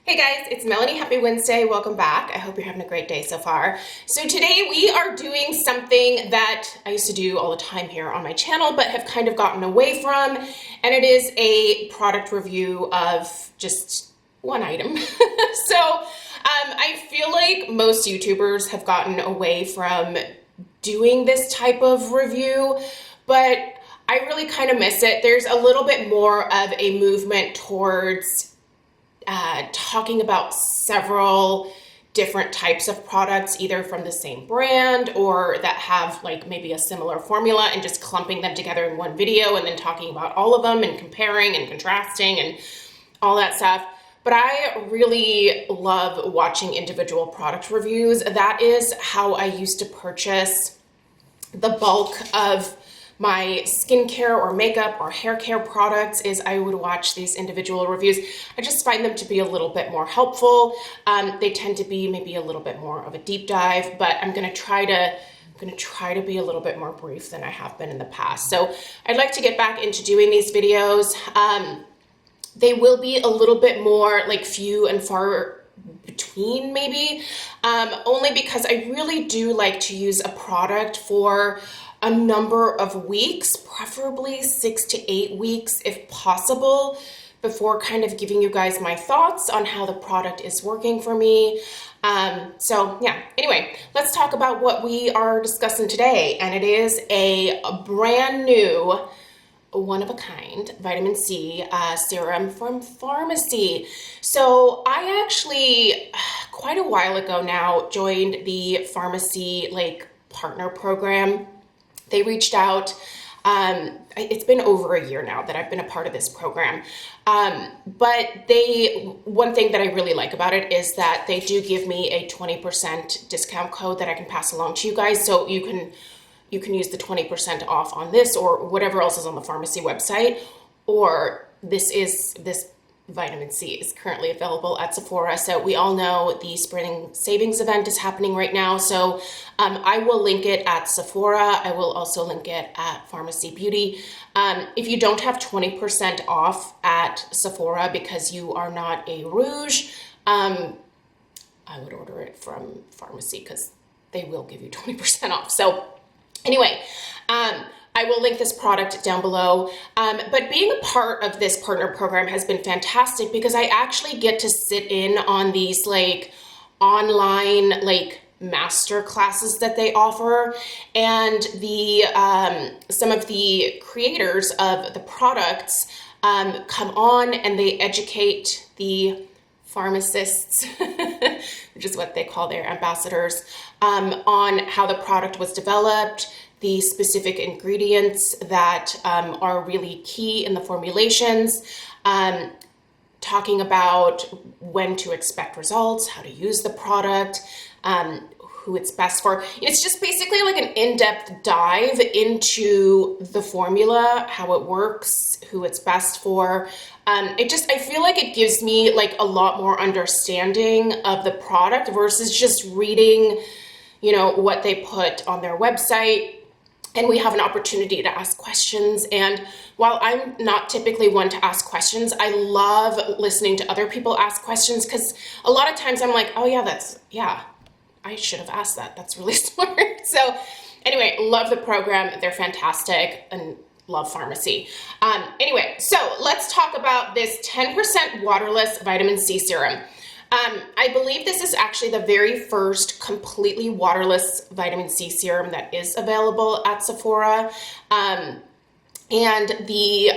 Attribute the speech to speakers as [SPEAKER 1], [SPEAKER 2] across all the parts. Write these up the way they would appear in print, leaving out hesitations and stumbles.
[SPEAKER 1] Hey guys, it's Melanie. Happy Wednesday. Welcome back. I hope you're having a great day so far. So today we are doing something that I used to do all the time here on my channel, but have kind of gotten away from, and it is a product review of just one item. I feel like most YouTubers have gotten away from doing this type of review, but I really kind of miss it. There's a little bit more of a movement towards talking about several different types of products, either from the same brand or that have like maybe a similar formula, and just clumping them together in one video and then talking about all of them and comparing and contrasting and all that stuff. But I really love watching individual product reviews. That is how I used to purchase the bulk of my skincare or makeup or hair care products. Is I would watch these individual reviews. I just find them to be a little bit more helpful. They tend to be maybe a little bit more of a deep dive, but I'm gonna try to be a little bit more brief than I have been in the past. So I'd like to get back into doing these videos. They will be a little bit more like few and far between maybe, only because I really do like to use a product for a number of weeks, preferably 6 to 8 weeks if possible, before kind of giving you guys my thoughts on how the product is working for me. So yeah, anyway, let's talk about what we are discussing today. And it is a brand new, one of a kind vitamin C serum from Farmacy. So I actually quite a while ago now joined the Farmacy partner program. They reached out. It's been over a year now that I've been a part of this program. But one thing that I really like about it is that they do give me a 20% discount code that I can pass along to you guys. So you can use the 20% off on this or whatever else is on the Farmacy website, or this vitamin C is currently available at Sephora. So we all know the spring savings event is happening right now. So I will link it at Sephora. I will also link it at Farmacy Beauty. If you don't have 20% off at Sephora because you are not a Rouge, I would order it from Farmacy because they will give you 20% off. So anyway, I will link this product down below, but being a part of this partner program has been fantastic because I actually get to sit in on these online master classes that they offer, and some of the creators of the products come on and they educate the pharmacists, which is what they call their ambassadors, on how the product was developed, the specific ingredients that are really key in the formulations, talking about when to expect results, how to use the product, who it's best for. It's just basically like an in-depth dive into the formula, how it works, who it's best for. I feel like it gives me a lot more understanding of the product versus just reading, what they put on their website. And we have an opportunity to ask questions. And while I'm not typically one to ask questions, I love listening to other people ask questions, because a lot of times I'm like, oh yeah, I should have asked that. That's really smart. So anyway, love the program. They're fantastic, and love Farmacy. Anyway, so let's talk about this 10% waterless vitamin C serum. I believe this is actually the very first completely waterless vitamin C serum that is available at Sephora. And the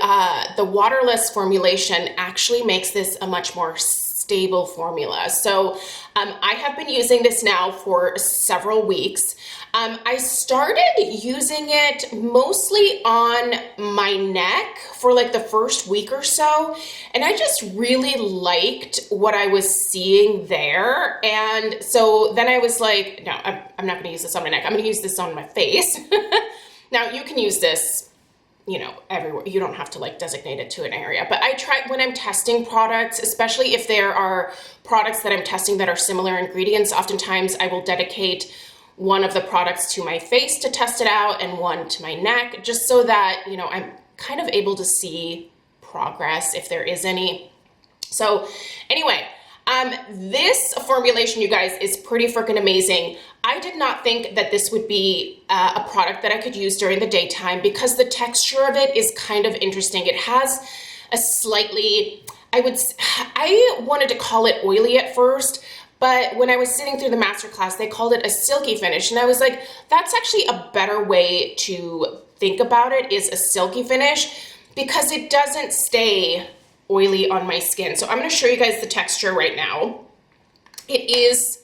[SPEAKER 1] waterless formulation actually makes this a much more stable formula. So I have been using this now for several weeks. I started using it mostly on my neck for the first week or so, and I just really liked what I was seeing there. And so then I was like, no, I'm not gonna use this on my neck. I'm gonna use this on my face. Now you can use this everywhere. You don't have to designate it to an area, but I try when I'm testing products, especially if there are products that I'm testing that are similar ingredients, oftentimes I will dedicate one of the products to my face to test it out and one to my neck, just so that, I'm kind of able to see progress if there is any. So anyway, This formulation, you guys, is pretty freaking amazing. I did not think that this would be a product that I could use during the daytime because the texture of it is kind of interesting. It has a slightly, I wanted to call it oily at first, but when I was sitting through the masterclass, they called it a silky finish. And I was like, that's actually a better way to think about it, is a silky finish, because it doesn't stay oily on my skin. So I'm going to show you guys the texture right now. It is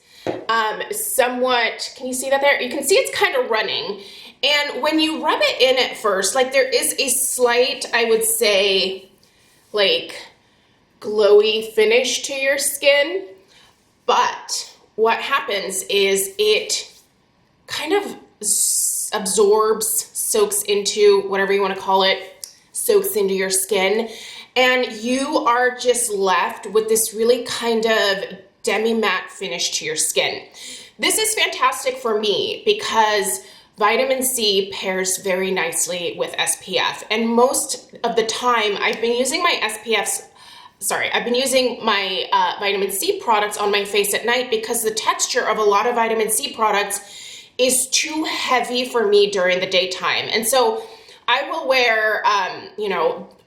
[SPEAKER 1] somewhat, can you see that there? You can see it's kind of running. And when you rub it in at first, like there is a slight, I would say, like glowy finish to your skin. But what happens is it kind of absorbs, soaks into, whatever you want to call it, soaks into your skin. And you are just left with this really kind of demi-matte finish to your skin. This is fantastic for me because vitamin C pairs very nicely with SPF. And most of the time I've been using my vitamin C products on my face at night because the texture of a lot of vitamin C products is too heavy for me during the daytime. And so I will wear,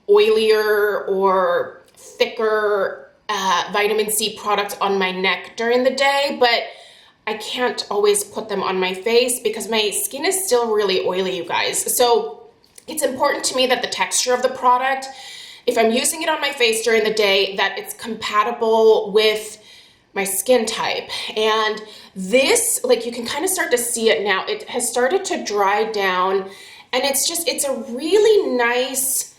[SPEAKER 1] oilier or thicker vitamin C products on my neck during the day, but I can't always put them on my face because my skin is still really oily, you guys. So it's important to me that the texture of the product, if I'm using it on my face during the day, that it's compatible with my skin type. And this, like, you can kind of start to see it now. It has started to dry down, and it's a really nice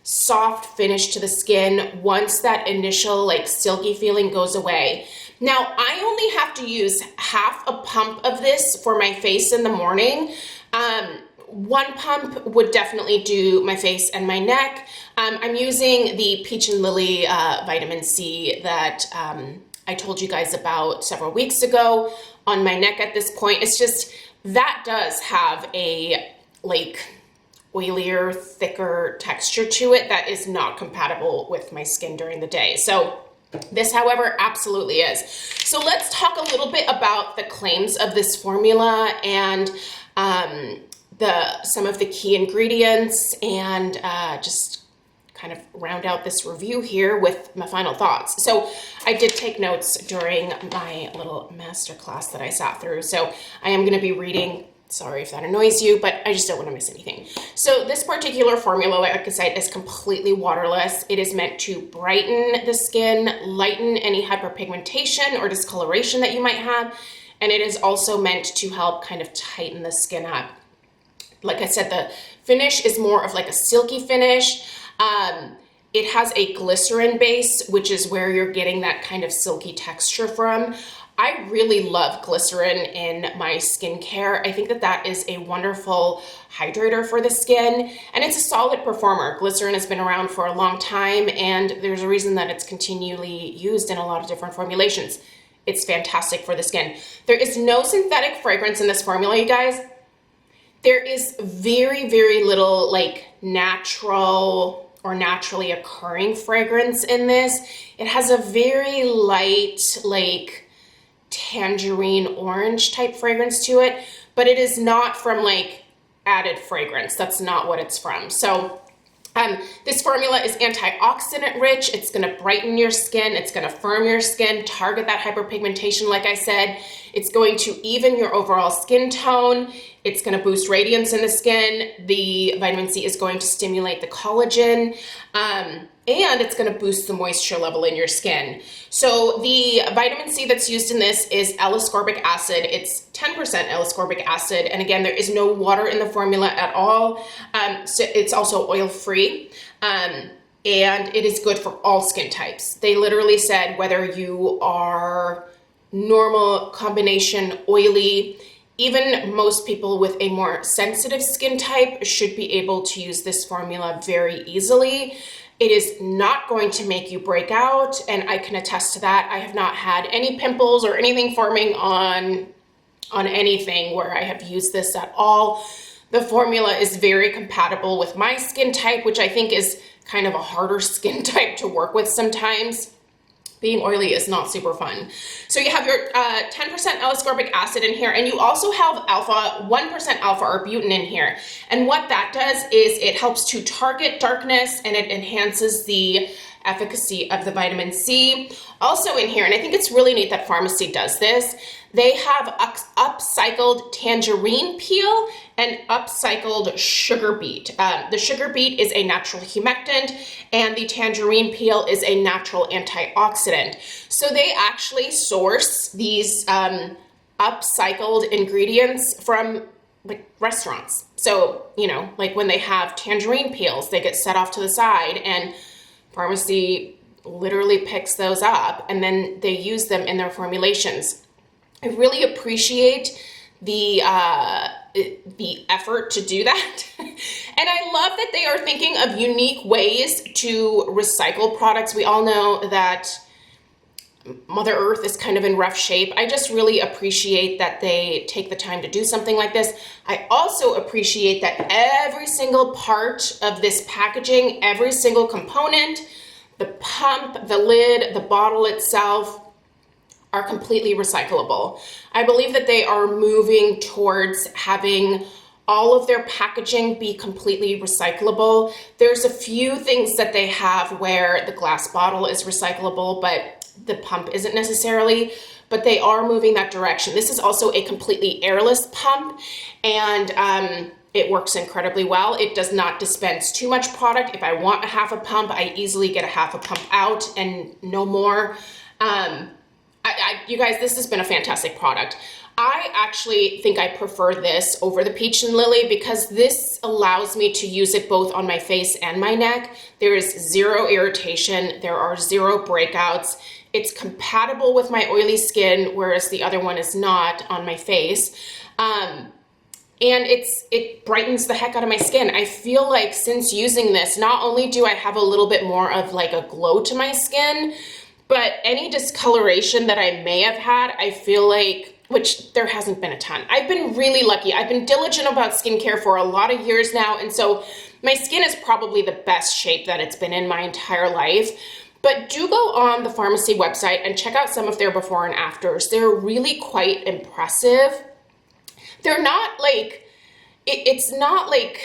[SPEAKER 1] soft finish to the skin once that initial like silky feeling goes away. Now, I only have to use half a pump of this for my face in the morning. One pump would definitely do my face and my neck. I'm using the Peach and Lily vitamin C that I told you guys about several weeks ago on my neck at this point. It's just, that does have a like oilier, thicker texture to it that is not compatible with my skin during the day. So this, however, absolutely is. So let's talk a little bit about the claims of this formula and some of the key ingredients, and just kind of round out this review here with my final thoughts. So I did take notes during my little masterclass that I sat through. So I am going to be reading. Sorry if that annoys you, but I just don't want to miss anything. So this particular formula, like I said, is completely waterless. It is meant to brighten the skin, lighten any hyperpigmentation or discoloration that you might have, and it is also meant to help kind of tighten the skin up. Like I said, the finish is more of like a silky finish. It has a glycerin base, which is where you're getting that kind of silky texture from. I really love glycerin in my skincare. I think that that is a wonderful hydrator for the skin, and it's a solid performer. Glycerin has been around for a long time, and there's a reason that it's continually used in a lot of different formulations. It's fantastic for the skin. There is no synthetic fragrance in this formula, you guys. There is very, very little like natural or naturally occurring fragrance in this. It has a very light, like tangerine orange type fragrance to it, but it is not from like added fragrance. That's not what it's from. So this formula is antioxidant rich. It's going to brighten your skin. It's going to firm your skin, target that hyperpigmentation. Like I said, it's going to even your overall skin tone. It's going to boost radiance in the skin. The vitamin C is going to stimulate the collagen, and it's going to boost the moisture level in your skin. So the vitamin C that's used in this is L-ascorbic acid. It's 10% L-ascorbic acid. And again, there is no water in the formula at all. So it's also oil-free. And it is good for all skin types. They literally said whether you are normal, combination, oily, even most people with a more sensitive skin type should be able to use this formula very easily. It is not going to make you break out, and I can attest to that. I have not had any pimples or anything forming on anything where I have used this at all. The formula is very compatible with my skin type, which I think is kind of a harder skin type to work with sometimes. being oily is not super fun. So you have your 10% L-ascorbic acid in here, and you also have 1% alpha arbutin in here. And what that does is it helps to target darkness, and it enhances the efficacy of the vitamin C. Also in here, and I think it's really neat that Farmacy does this, they have upcycled tangerine peel and upcycled sugar beet. The sugar beet is a natural humectant, and the tangerine peel is a natural antioxidant. So they actually source these upcycled ingredients from like restaurants. So, you know, like when they have tangerine peels, they get set off to the side, and Farmacy literally picks those up and then they use them in their formulations. I really appreciate the effort to do that. And I love that they are thinking of unique ways to recycle products. We all know that Mother Earth is kind of in rough shape. I just really appreciate that they take the time to do something like this. I also appreciate that every single part of this packaging, every single component, the pump, the lid, the bottle itself, are completely recyclable. I believe that they are moving towards having all of their packaging be completely recyclable. There's a few things that they have where the glass bottle is recyclable, but the pump isn't necessarily, but they are moving that direction. This is also a completely airless pump, and it works incredibly well. It does not dispense too much product. If I want a half a pump, I easily get a half a pump out and no more. You guys, this has been a fantastic product. I actually think I prefer this over the Peach and Lily because this allows me to use it both on my face and my neck. There is zero irritation. There are zero breakouts. It's compatible with my oily skin, whereas the other one is not on my face. And it brightens the heck out of my skin. I feel like since using this, not only do I have a little bit more of like a glow to my skin, but any discoloration that I may have had, I feel like, which there hasn't been a ton. I've been really lucky. I've been diligent about skincare for a lot of years now, and so my skin is probably the best shape that it's been in my entire life. But do go on the Farmacy website and check out some of their before and afters. They're really quite impressive. They're not like, it's not like,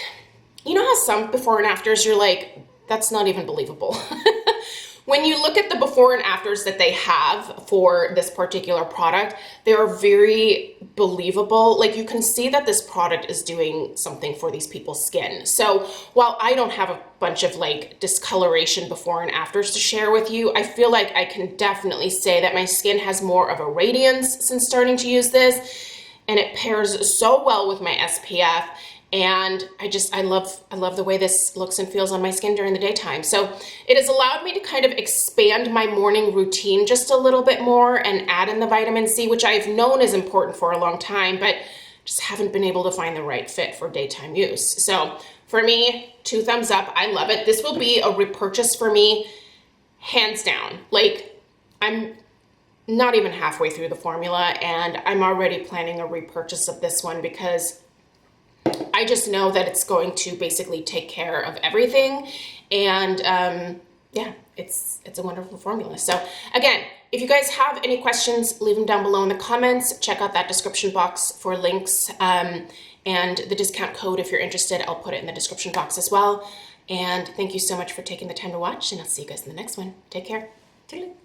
[SPEAKER 1] you know how some before and afters you're like, that's not even believable. When you look at the before and afters that they have for this particular product, they are very believable. Like you can see that this product is doing something for these people's skin. So while I don't have a bunch of like discoloration before and afters to share with you, I feel like I can definitely say that my skin has more of a radiance since starting to use this, and it pairs so well with my SPF. And I love the way this looks and feels on my skin during the daytime. So it has allowed me to kind of expand my morning routine just a little bit more and add in the vitamin C, which I've known is important for a long time, but just haven't been able to find the right fit for daytime use. So for me, 2 thumbs up. I love it. This will be a repurchase for me, hands down. Like I'm not even halfway through the formula and I'm already planning a repurchase of this one because I just know that it's going to basically take care of everything, and yeah, it's a wonderful formula. So again, if you guys have any questions, leave them down below in the comments. Check out that description box for links, and the discount code if you're interested. I'll put it in the description box as well. And thank you so much for taking the time to watch, and I'll see you guys in the next one. Take care. Toodaloo.